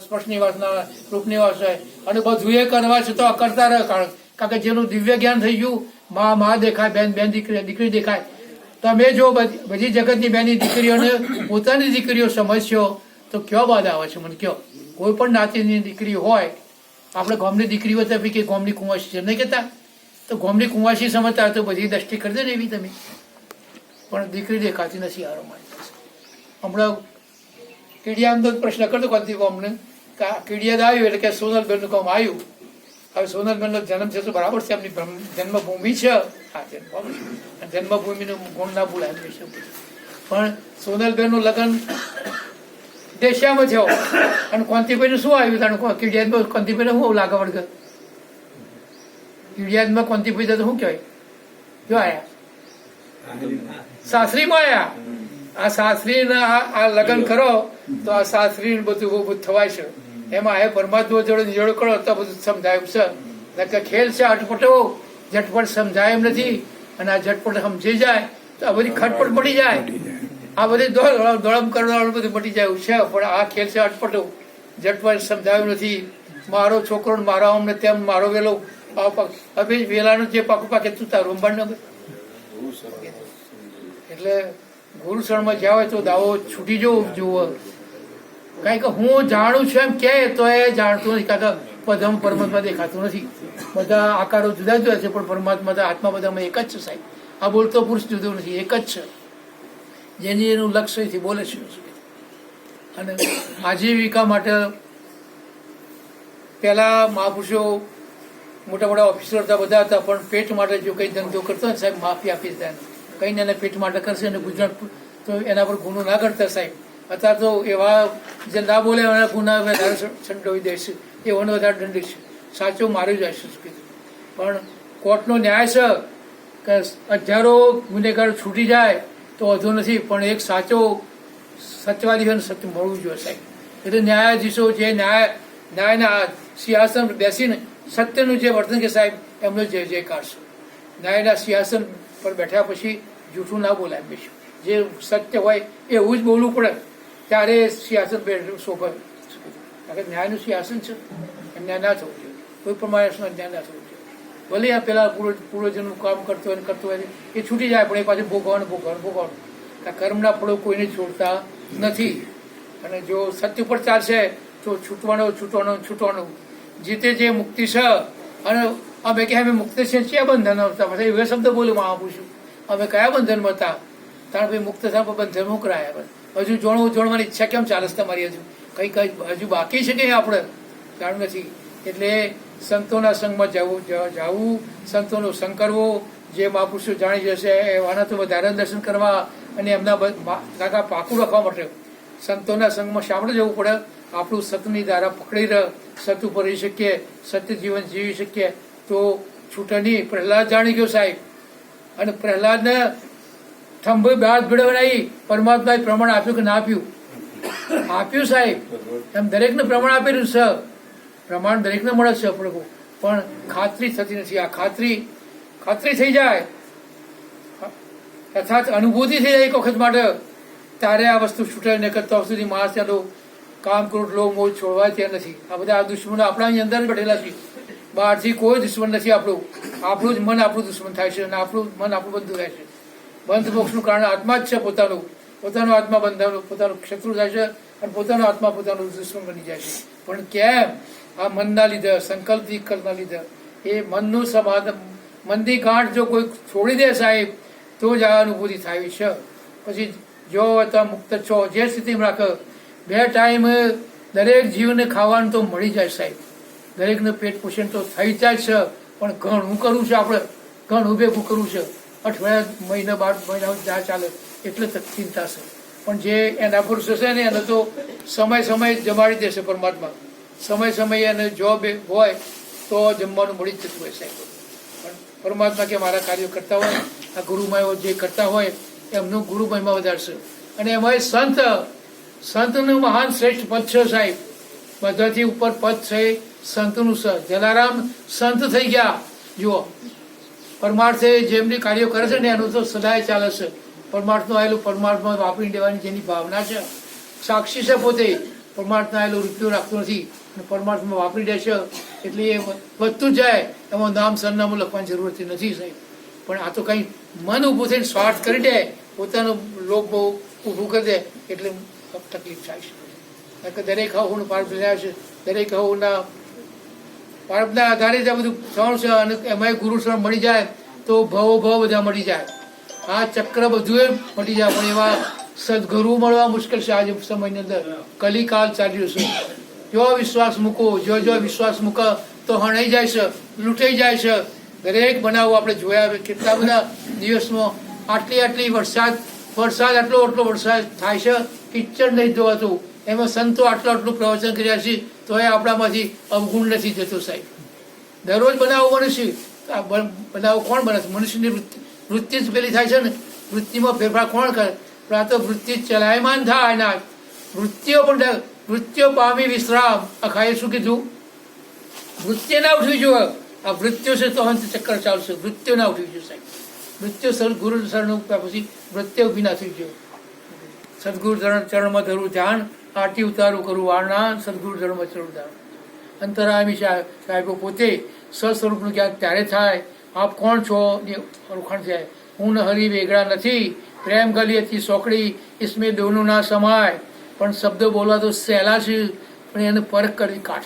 સ્પર્શની વાસના, રૂપની વાસના, અને બધું એ કરવા છે તો કરતા રહે. કારણ કે જેનું દિવ્ય જ્ઞાન થઈ ગયું, માં દેખાય, બેન દીકરી દેખાય. તમે જો બધી જગતની બેની દીકરીઓને પોતાની દીકરીઓ સમજશો તો કયો બાદ આવે છે? મને કયો. કોઈ પણ નાતીની દીકરી હોય, આપણે ગામની દીકરી હોય તો કે ગામની કુંવાસી છે નહીં કહેતા? તો ગામની કુંવાસી સમજતા તો બધી દ્રષ્ટિ કરી દે ને એવી તમે. પણ દીકરી દેખાતી નથી હારો મારી પાસે. હમણાં કીડિયાનો પ્રશ્ન કરતો કોનથી અમને કીડિયાદ આવ્યું એટલે કે સોનલબેનનું કામ આવ્યું. હવે સોનલબેનનો જન્મ છે તો બરાબર છે, એમની જન્મભૂમિ છે. હા, જન્મભૂમિનું ગુણ ના બોલાય છે. પણ સોનલબેનનું લગ્ન દેશામાં થયો અને કોંતીભાઈનું શું આવ્યું? તારું કીડિયાદમાં કોંતીભાઈને શું લાગે વળગે? કીડિયાદમાં કોંતીભાઈ તો શું કહેવાય? જો આયા સાસરીમાં આયા. આ સાસરીના આ લગ્ન કરો તો આ સાસરી બધું થવાય છે. એમાં એ પરમાત્મા જોડે નિજોડ કરો તો બધું સમજાયું છે. ખેલ છે અટપટો, ઝટપટ સમજાય એમ નથી. અને આ ઝટપટ સમજી જાય તો આ બધી ખટપટ પડી જાય. આ બધી દોડમ કરવાનું બધું મટી જાય છે. પણ આ ખેલ છે અટપટો, ઝટપટ સમજાયું નથી. મારો છોકરો મારો અમને તેમ મારો વેલો હવે વેલાનું જે પાકું પાકે તું તારું અંબાણ. એટલે ગુરુશરણમાં જ્યાં હોય તો દાવો છૂટી જવું જુઓ. કારણ કે હું જાણું છું એમ કે તો એ જાણતું નથી. કારણ કે બધામાં પરમાત્મા દેખાતું નથી. બધા આકારો જુદા જુદા છે પણ પરમાત્મા આત્મા બધામાં એક જ છે સાહેબ. આ બોલતો પુરુષ જુદો નથી, એક જ છે. જેની એનું લક્ષ્યથી બોલે છે. અને આજીવિકા માટે પહેલા મહાપુરુષો મોટા મોટા ઓફિસર હતા, બધા હતા. પણ પેટ માટે જો કંઈ ધંધો કરતો ને સાહેબ માફી આપી દેતા. કંઈને એને પેટ માટે કરશે અને ગુજરાત તો એના પર ગુનો ના કરતા સાહેબ. અત્યારે તો એવા જે ના બોલે એના ગુના વધારે સંડોવી દેશે, એવાનો વધારે દંડ છે. સાચો મારી જાય છે. પણ કોર્ટનો ન્યાય છે કે હજારો ગુનેગાર છૂટી જાય તો વધુ નથી, પણ એક સાચો સત્યવાદી હોય સત્ય મળવું જોઈએ સાહેબ. એટલે ન્યાયાધીશો જે ન્યાયના સિંહાસન બેસીને સત્યનું જે વર્તન કે સાહેબ એમનો જય જયકાર છે. ન્યાયના સિંહાસન પર બેઠ્યા પછી જૂઠું ના બોલાય. બેસું જે સત્ય હોય એવું જ બોલવું પડે ત્યારે સિંહાસન શોભે. કારણ કે ન્યાયનું સિંહાસન છે, ન્યાય ના થવું જોઈએ. કોઈ પણ માણસનો ન્યાય ના થવું જોઈએ. ભલે આ પેલા પૂર્વજનનું કામ કરતો હોય એ છૂટી જાય, પણ એ પાછું ભોગવવાનું. આ કર્મના ફળો કોઈને છોડતા નથી. અને જો સત્ય ઉપર ચાલશે તો છૂટવાનું. જીતે જે મુક્તિ છે. અને અમે કે અમે મુક્ત છે ક્યાં બંધન હતા? પછી એવા શબ્દ બોલ્યું માં પૂછ્યું અમે કયા બંધનમાં હતા? કારણ કે મુક્ત થયા બંધન મોકરાયા. હજુ જોડવાની ઈચ્છા કેમ ચાલે છે તમારી? કઈ હજુ બાકી છે કે આપણે જાણ નથી. એટલે સંતોના સંગમાં જવું, સંતોનો સંગ કરવો. જે મહાપુરુષો જાણી જશે એવાના તો વધારે દર્શન કરવા અને એમના કાકા પાકું રાખવા માટે સંતોના સંગમાં શામળે જવું પડે. આપણું સતની ધારા પકડી રહ, સત ઉપર રહી શકીએ, સત્ય જીવન જીવી શકીએ તો છૂટે નહીં. પ્રહલાદ જાણી ગયો સાહેબ. અને પ્રહલાદને થંભ બાદ ભેળવનાઈ પરમાત્માએ પ્રમાણ આપ્યું કે ના આપ્યું? આપ્યું સાહેબ. એમ દરેકને પ્રમાણ આપેલું છે. પ્રમાણ દરેકને મળે છે પ્રભુ, પણ ખાતરી થતી નથી. આ ખાતરી થઈ જાય અર્થાત અનુભૂતિ થઈ જાય એક વખત માટે, ત્યારે આ વસ્તુ છૂટે ન કરતા સુધી માણસ ત્યાંનો કામ ક્રોધ લોભ મોહ છોડવા ત્યાં નથી. આ બધા દુશ્મનો આપણા અંદર બેઠેલા છે. બહારથી કોઈ દુશ્મન નથી. આપણું જ મન આપણું દુશ્મન થાય છે અને આપણું મન આપણું બંધુ રહે છે. બંધ મોક્ષનું કારણ આત્મા જ છે. પોતાનો આત્મા બંધાનો પોતાનો શત્રુ થાય છે અને પોતાનો આત્મા પોતાનું દુશ્મન બની જાય છે. પણ કેમ? આ મનના લીધે, સંકલ્પ વિકલ્પના લીધે. એ મનનું સમાધાન, મનની ગાંઠ જો કોઈ છોડી દે સાહેબ તો જ આ અનુભૂતિ થાય છે. પછી જો તમે મુક્ત છો જે સ્થિતિમાં રાખો, 2 ટાઈમ દરેક જીવને ખાવાનું તો મળી જાય સાહેબ. દરેકને પેટ પોષણ તો થઈ જાય છે. પણ ઘણું કરવું છે, આપણે ઘણું ભેગું કરવું છે. અઠવાડિયા મહિના 12 મહિના જ્યાં ચાલે એટલે ચિંતા છે. પણ જે એના પુરુષો છે ને એને તો સમય જમાડી દેશે પરમાત્મા. સમય એને જોબ હોય તો જમવાનું મળી જ જતું હોય સાહેબ. પણ પરમાત્મા કે મારા કાર્યો કરતા હોય, આ ગુરુમય જે કરતા હોય એમનું ગુરુ મહિમા વધારશે. અને એમાં સંતનું મહાન શ્રેષ્ઠ પદ છે સાહેબ. બધાથી ઉપર પદ છે સંતનું છે. જલારામ સંત થઈ ગયા. જુઓ પરમાર્થે જેમની કાર્યો કરે છે ને એનું તો સદાય ચાલે છે. પરમાર્થનું આવેલું પરમાર્થમાં વાપરી દેવાની જેની ભાવના છે, સાક્ષી છે પોતે. પરમાર્થના આવેલો રૂપિયો રાખતો નથી અને પરમાર્થમાં વાપરી દેશે એટલે એ વધતું જાય. એમાં નામ સરનામું લખવાની જરૂરત નથી સાહેબ. પણ આ તો કંઈ મન ઊભું થઈને સ્વાર્થ કરી દે, પોતાનો લોભ બહુ ઊભું કરી દે એટલે તકલીફ થાય છે. કારણ કે દરેક હવનું પાર્પ રહ્યા છે, દરેક હવના પાર્પના આધારે જ આ બધું થવાનું છે. અને એમાંય ગુરુ શરણ મળી જાય તો ભાવ બધા મળી જાય. આ ચક્ર બધું મળી જાય. પણ એવા સદગુરુ મળવા મુશ્કેલ છે આજે સમયની અંદર. કલિકાલ ચાલ્યું છે. જો વિશ્વાસ મૂકો, જો વિશ્વાસ મૂકો તો હણાઈ જાય છે, લૂંટાઈ જાય છે. દરેક બનાવો આપણે જોયા, કેટલા બધા દિવસમાં આટલી વરસાદ આટલો વરસાદ થાય છે, કિચડ નહીં જોવાતું. એમાં સંતો આટલું પ્રવચન કર્યા છે તો એ આપણામાંથી અવગુણ નથી જતો સાહેબ. દરરોજ બનાવો બને છે. બનાવો કોણ બને છે? મનુષ્યની વૃત્તિ જ પેલી થાય છે ને, વૃત્તિમાં ફેરફાર કોણ કરે? પણ આ તો વૃત્તિ ચલાયમાન થાય ના, વૃત્તિઓ પામી વિશ્રામ. અખાએ શું કીધું? વૃત્તિ ના ઉઠવી જોઈએ. આ વૃત્તિઓ છે તો અંત ચક્કર ચાલશે. વૃત્તિઓ ના ઉઠવી જોઈએ સાહેબ. વૃત્તિઓ સદગુરુ શરણ પછી વૃત્તિઓ ઉભી ના થઈ જોઈએ. સદગુરુ ચરણમાં ધરું ધ્યાન, આરતી ઉતારું કરું વારણા, સદગુરુ ચરણમાં ચરું ધ્યાન. અંતરામી સાહેબો પોતે સ્વસ્વરૂપનું જ્ઞાન ત્યારે થાય. આપ કોણ છો એ ઓળખાણ થાય. હું ન હરી વેગળા નથી, પ્રેમ ગલી હતી સોકડી, ઇસમે દોનું ના સમાય. પણ શબ્દો બોલવા તો સહેલા છે, પણ એને પરખ કરવી કાઠી.